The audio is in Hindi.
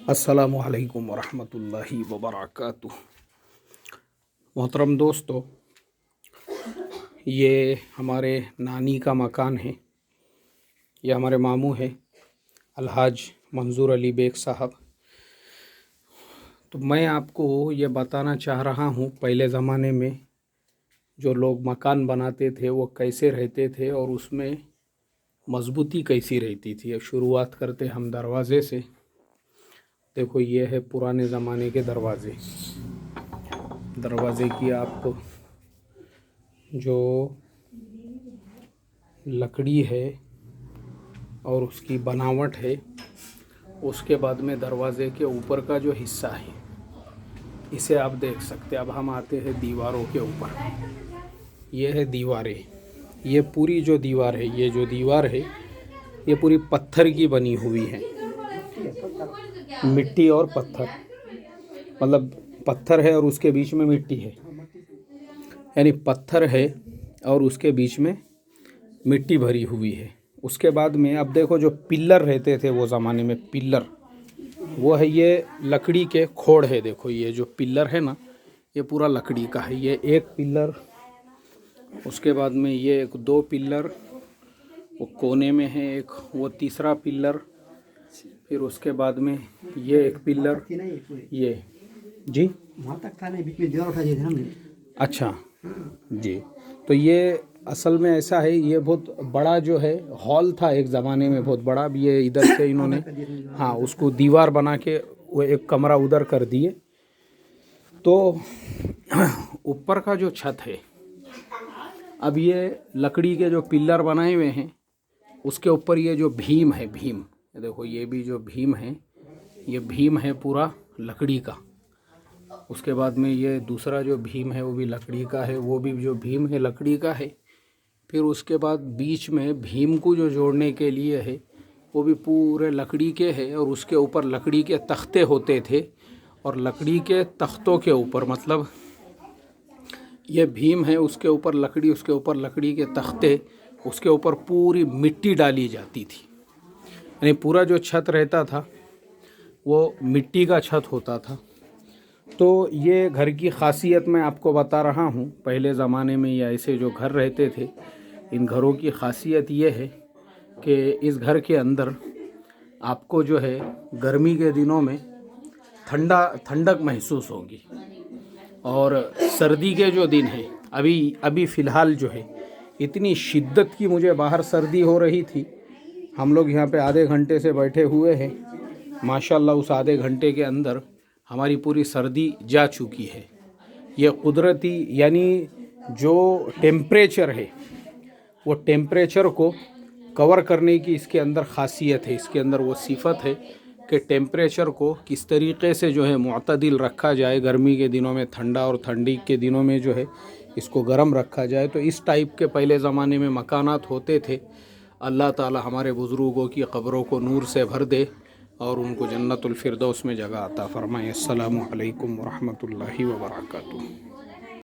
अस्सलामु अलैकुम वरहमतुल्लाहि वबरकातुह। मोहतरम दोस्तों, ये हमारे नानी का मकान है। ये हमारे मामू है अलहाज मंजूर अली बेग साहब। तो मैं आपको ये बताना चाह रहा हूँ, पहले ज़माने में जो लोग मकान बनाते थे वो कैसे रहते थे और उसमें मजबूती कैसी रहती थी। अब शुरुआत करते हम दरवाज़े से। देखो, ये है पुराने ज़माने के दरवाज़े की आप जो लकड़ी है और उसकी बनावट है, उसके बाद में दरवाज़े के ऊपर का जो हिस्सा है इसे आप देख सकते हैं। अब हम आते हैं दीवारों के ऊपर। ये है दीवारें। ये पूरी जो दीवार है, ये जो दीवार है ये पूरी पत्थर की बनी हुई है। मिट्टी और पत्थर, मतलब पत्थर है और उसके बीच में मिट्टी है, यानी पत्थर है और उसके बीच में मिट्टी भरी हुई है। उसके बाद में अब देखो, जो पिल्लर रहते थे वो ज़माने में, पिल्लर वो है, ये लकड़ी के खोड़ है। देखो, ये जो पिल्लर है ना, ये पूरा लकड़ी का है। ये एक पिल्लर, उसके बाद में ये एक दो पिल्लर वो कोने में है, एक वो तीसरा पिल्लर, फिर उसके बाद में ये एक पिल्लर, ये जी वहाँ तक था नहीं, बीच में दीवार उठा दिए थे हमने। अच्छा जी। तो ये असल में ऐसा है, ये बहुत बड़ा जो है हॉल था एक ज़माने में, बहुत बड़ा। अब ये इधर से इन्होंने हाँ उसको दीवार बना के वो एक कमरा उधर कर दिए। तो ऊपर का जो छत है, अब ये लकड़ी के जो पिल्लर बनाए हुए हैं, उसके ऊपर ये जो भीम है, भीम देखो, ये भी जो भीम है, ये भीम है पूरा लकड़ी का। उसके बाद में ये दूसरा जो भीम है वो भी लकड़ी का है, वो भी जो भीम है लकड़ी का है। फिर उसके बाद बीच में भीम को जो जोड़ने के लिए है वो भी पूरे लकड़ी के है, और उसके ऊपर लकड़ी के तख्ते होते थे, और लकड़ी के तख्तों के ऊपर, मतलब ये भीम है, उसके ऊपर लकड़ी, उसके ऊपर लकड़ी के तख्ते, उसके ऊपर पूरी मिट्टी डाली जाती थी। यानी पूरा जो छत रहता था वो मिट्टी का छत होता था। तो ये घर की ख़ासियत मैं आपको बता रहा हूँ। पहले ज़माने में ये ऐसे जो घर रहते थे, इन घरों की ख़ासियत ये है कि इस घर के अंदर आपको जो है गर्मी के दिनों में ठंडक महसूस होगी, और सर्दी के जो दिन हैं, अभी फ़िलहाल जो है इतनी शिद्दत की मुझे बाहर सर्दी हो रही थी। हम लोग यहाँ पे आधे घंटे से बैठे हुए हैं, माशाल्लाह उस आधे घंटे के अंदर हमारी पूरी सर्दी जा चुकी है। ये कुदरती, यानी जो टेम्परेचर है वो टेम्परेचर को कवर करने की इसके अंदर ख़ासियत है, इसके अंदर वो सिफत है कि टेम्परेचर को किस तरीक़े से जो है मुअतदिल रखा जाए। गर्मी के दिनों में ठंडा और ठंडी के दिनों में जो है इसको गर्म रखा जाए। तो इस टाइप के पहले ज़माने में मकानात होते थे। अल्लाह ताला हमारे बुज़ुर्गों की क़ब्रों को नूर से भर दे और उनको जन्नतुल फिरदौस में जगह अता फ़रमाए। अस्सलामु अलैकुम वरहमतुल्लाहि वबरकातुहू।